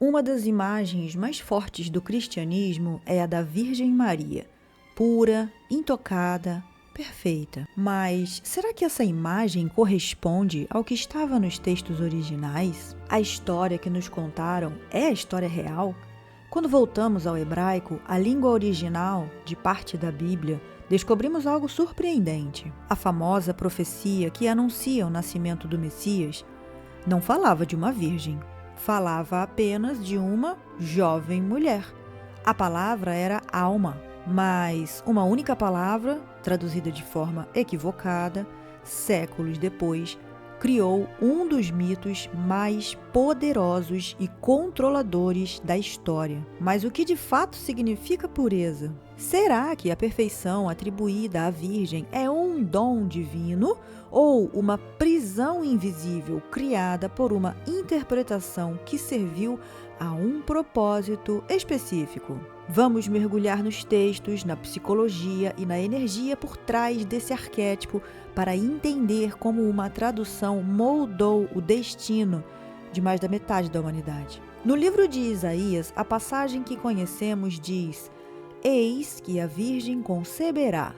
Uma das imagens mais fortes do cristianismo é a da Virgem Maria, pura, intocada, perfeita. Mas será que essa imagem corresponde ao que estava nos textos originais? A história que nos contaram é a história real? Quando voltamos ao hebraico, a língua original de parte da Bíblia, descobrimos algo surpreendente. A famosa profecia que anuncia o nascimento do Messias não falava de uma virgem, falava apenas de uma jovem mulher. A palavra era alma, mas uma única palavra, traduzida de forma equivocada, séculos depois, criou um dos mitos mais poderosos e controladores da história. Mas o que de fato significa pureza? Será que a perfeição atribuída à Virgem é um dom divino ou uma prisão invisível criada por uma interpretação que serviu a um propósito específico? Vamos mergulhar nos textos, na psicologia e na energia por trás desse arquétipo para entender como uma tradução moldou o destino de mais da metade da humanidade. No livro de Isaías, a passagem que conhecemos diz: "Eis que a Virgem conceberá."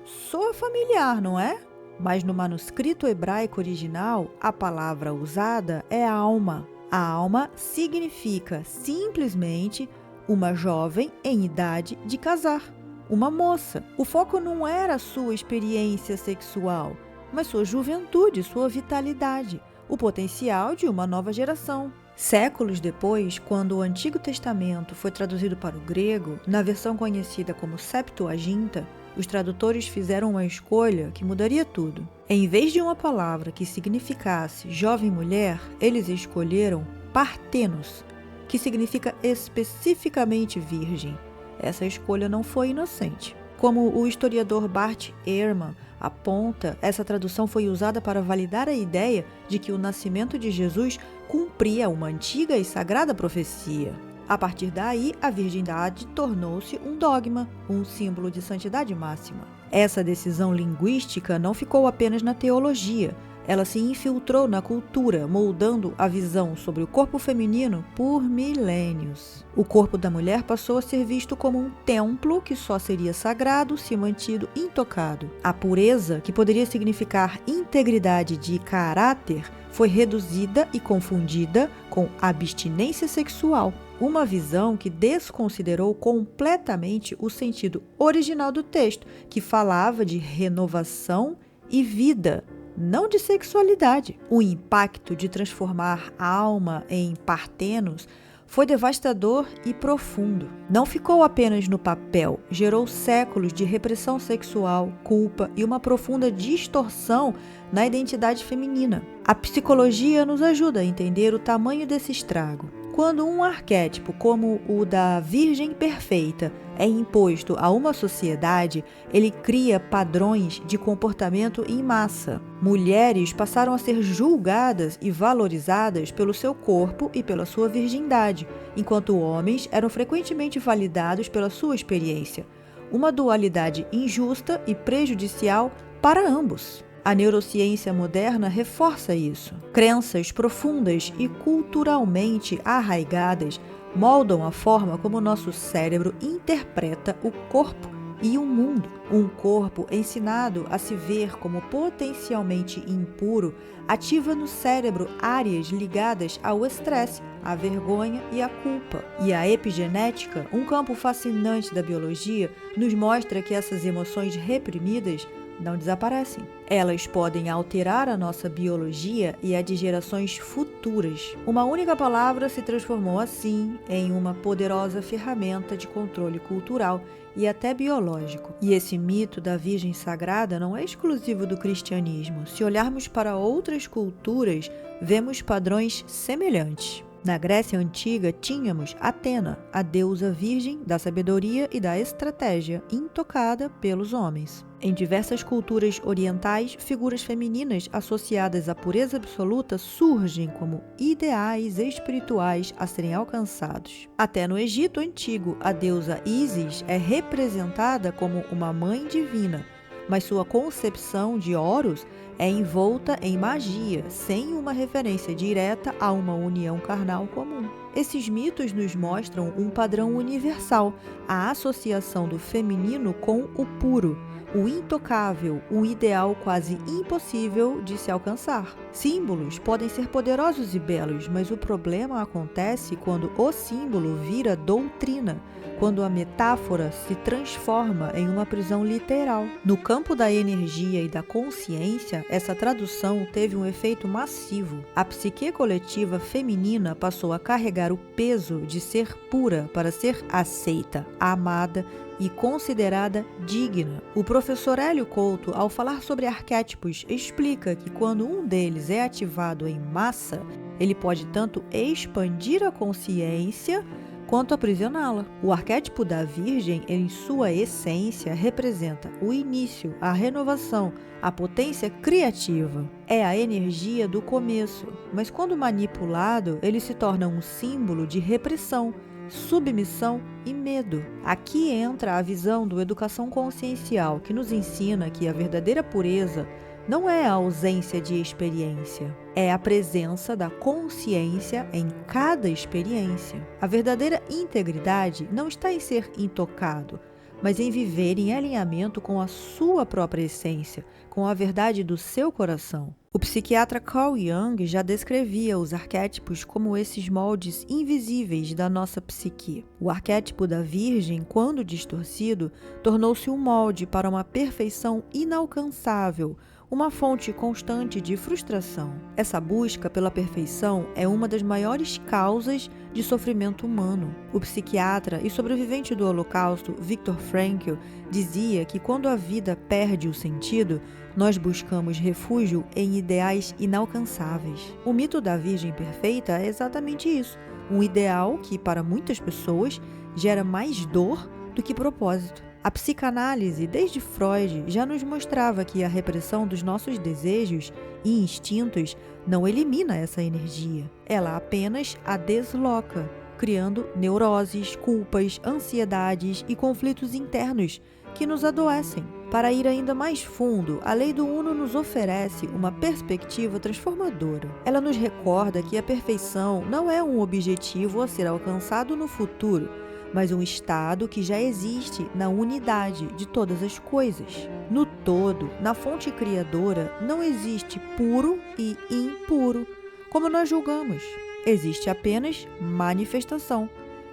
Soa familiar, não é? Mas no manuscrito hebraico original, a palavra usada é alma. A alma significa simplesmente uma jovem em idade de casar, uma moça. O foco não era sua experiência sexual, mas sua juventude, sua vitalidade, o potencial de uma nova geração. Séculos depois, quando o Antigo Testamento foi traduzido para o grego, na versão conhecida como Septuaginta, os tradutores fizeram uma escolha que mudaria tudo. Em vez de uma palavra que significasse jovem mulher, eles escolheram partenos, que significa especificamente virgem. Essa escolha não foi inocente. Como o historiador Bart Ehrman aponta, essa tradução foi usada para validar a ideia de que o nascimento de Jesus cumpria uma antiga e sagrada profecia. A partir daí, a virgindade tornou-se um dogma, um símbolo de santidade máxima. Essa decisão linguística não ficou apenas na teologia. Ela se infiltrou na cultura, moldando a visão sobre o corpo feminino por milênios. O corpo da mulher passou a ser visto como um templo que só seria sagrado se mantido intocado. A pureza, que poderia significar integridade de caráter, foi reduzida e confundida com abstinência sexual. Uma visão que desconsiderou completamente o sentido original do texto, que falava de renovação e vida, não de sexualidade. O impacto de transformar a alma em partenos foi devastador e profundo. Não ficou apenas no papel, gerou séculos de repressão sexual, culpa e uma profunda distorção na identidade feminina. A psicologia nos ajuda a entender o tamanho desse estrago. Quando um arquétipo como o da Virgem Perfeita é imposto a uma sociedade, ele cria padrões de comportamento em massa. Mulheres passaram a ser julgadas e valorizadas pelo seu corpo e pela sua virgindade, enquanto homens eram frequentemente validados pela sua experiência. Uma dualidade injusta e prejudicial para ambos. A neurociência moderna reforça isso. Crenças profundas e culturalmente arraigadas moldam a forma como nosso cérebro interpreta o corpo e o mundo. Um corpo ensinado a se ver como potencialmente impuro ativa no cérebro áreas ligadas ao estresse, à vergonha e à culpa. E a epigenética, um campo fascinante da biologia, nos mostra que essas emoções reprimidas não desaparecem. Elas podem alterar a nossa biologia e a de gerações futuras. Uma única palavra se transformou assim em uma poderosa ferramenta de controle cultural e até biológico. E esse mito da Virgem Sagrada não é exclusivo do cristianismo. Se olharmos para outras culturas, vemos padrões semelhantes. Na Grécia Antiga, tínhamos Atena, a deusa virgem da sabedoria e da estratégia, intocada pelos homens. Em diversas culturas orientais, figuras femininas associadas à pureza absoluta surgem como ideais espirituais a serem alcançados. Até no Egito Antigo, a deusa Ísis é representada como uma mãe divina, mas sua concepção de Horus é envolta em magia, sem uma referência direta a uma união carnal comum. Esses mitos nos mostram um padrão universal, a associação do feminino com o puro, o intocável, um ideal quase impossível de se alcançar. Símbolos podem ser poderosos e belos, mas o problema acontece quando o símbolo vira doutrina, quando a metáfora se transforma em uma prisão literal. No campo da energia e da consciência, essa tradução teve um efeito massivo. A psique coletiva feminina passou a carregar o peso de ser pura para ser aceita, amada e considerada digna. O professor Hélio Couto, ao falar sobre arquétipos, explica que quando um deles é ativado em massa, ele pode tanto expandir a consciência quanto aprisioná-la. O arquétipo da Virgem, em sua essência, representa o início, a renovação, a potência criativa. É a energia do começo, mas quando manipulado, ele se torna um símbolo de repressão, submissão e medo. Aqui entra a visão do educação consciencial, que nos ensina que a verdadeira pureza não é a ausência de experiência, é a presença da consciência em cada experiência. A verdadeira integridade não está em ser intocado, mas em viver em alinhamento com a sua própria essência, com a verdade do seu coração. O psiquiatra Carl Jung já descrevia os arquétipos como esses moldes invisíveis da nossa psique. O arquétipo da Virgem, quando distorcido, tornou-se um molde para uma perfeição inalcançável, uma fonte constante de frustração. Essa busca pela perfeição é uma das maiores causas de sofrimento humano. O psiquiatra e sobrevivente do Holocausto, Viktor Frankl, dizia que quando a vida perde o sentido, nós buscamos refúgio em ideais inalcançáveis. O mito da Virgem Perfeita é exatamente isso, um ideal que, para muitas pessoas, gera mais dor do que propósito. A psicanálise, desde Freud, já nos mostrava que a repressão dos nossos desejos e instintos não elimina essa energia. Ela apenas a desloca, criando neuroses, culpas, ansiedades e conflitos internos que nos adoecem. Para ir ainda mais fundo, a lei do Uno nos oferece uma perspectiva transformadora. Ela nos recorda que a perfeição não é um objetivo a ser alcançado no futuro, mas um estado que já existe na unidade de todas as coisas. No todo, na fonte criadora, não existe puro e impuro, como nós julgamos. Existe apenas manifestação.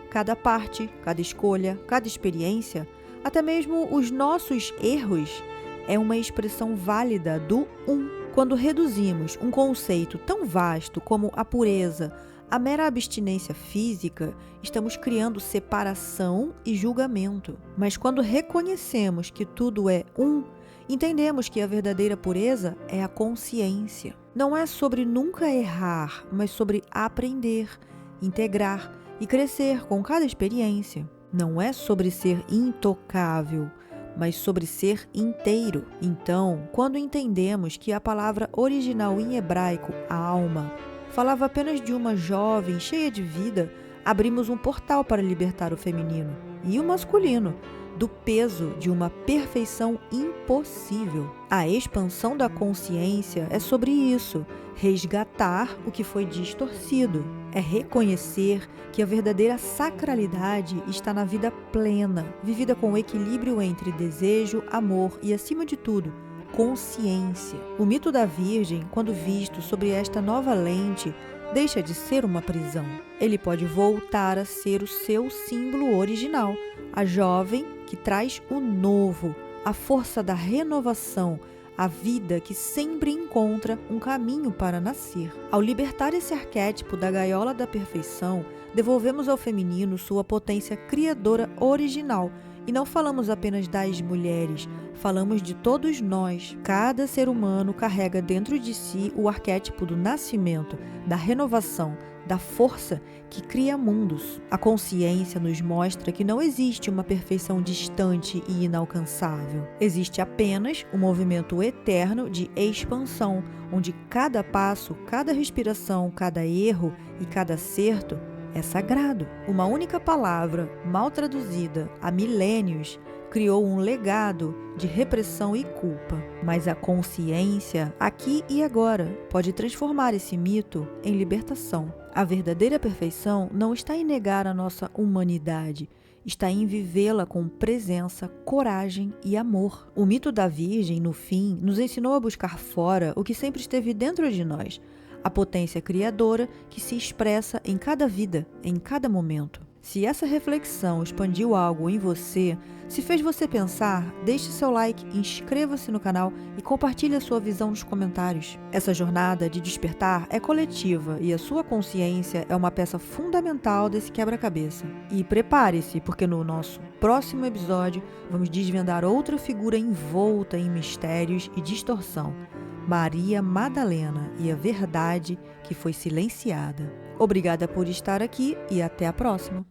Cada parte, cada escolha, cada experiência, até mesmo os nossos erros, é uma expressão válida do um. Quando reduzimos um conceito tão vasto como a pureza a mera abstinência física, estamos criando separação e julgamento. Mas quando reconhecemos que tudo é um, entendemos que a verdadeira pureza é a consciência. Não é sobre nunca errar, mas sobre aprender, integrar e crescer com cada experiência. Não é sobre ser intocável, mas sobre ser inteiro. Então, quando entendemos que a palavra original em hebraico, alma, falava apenas de uma jovem cheia de vida, abrimos um portal para libertar o feminino e o masculino do peso de uma perfeição impossível. A expansão da consciência é sobre isso, resgatar o que foi distorcido. É reconhecer que a verdadeira sacralidade está na vida plena, vivida com equilíbrio entre desejo, amor e, acima de tudo, consciência. O mito da Virgem, quando visto sobre esta nova lente, deixa de ser uma prisão. Ele pode voltar a ser o seu símbolo original, a jovem que traz o novo, a força da renovação, a vida que sempre encontra um caminho para nascer. Ao libertar esse arquétipo da gaiola da perfeição, devolvemos ao feminino sua potência criadora original. E não falamos apenas das mulheres, falamos de todos nós. Cada ser humano carrega dentro de si o arquétipo do nascimento, da renovação, da força que cria mundos. A consciência nos mostra que não existe uma perfeição distante e inalcançável. Existe apenas um movimento eterno de expansão, onde cada passo, cada respiração, cada erro e cada acerto é sagrado. Uma única palavra, mal traduzida há milênios, criou um legado de repressão e culpa. Mas a consciência, aqui e agora, pode transformar esse mito em libertação. A verdadeira perfeição não está em negar a nossa humanidade, está em vivê-la com presença, coragem e amor. O mito da Virgem, no fim, nos ensinou a buscar fora o que sempre esteve dentro de nós, a potência criadora que se expressa em cada vida, em cada momento. Se essa reflexão expandiu algo em você, se fez você pensar, deixe seu like, inscreva-se no canal e compartilhe a sua visão nos comentários. Essa jornada de despertar é coletiva e a sua consciência é uma peça fundamental desse quebra-cabeça. E prepare-se, porque no nosso próximo episódio vamos desvendar outra figura envolta em mistérios e distorção, Maria Madalena e a verdade que foi silenciada. Obrigada por estar aqui e até a próxima!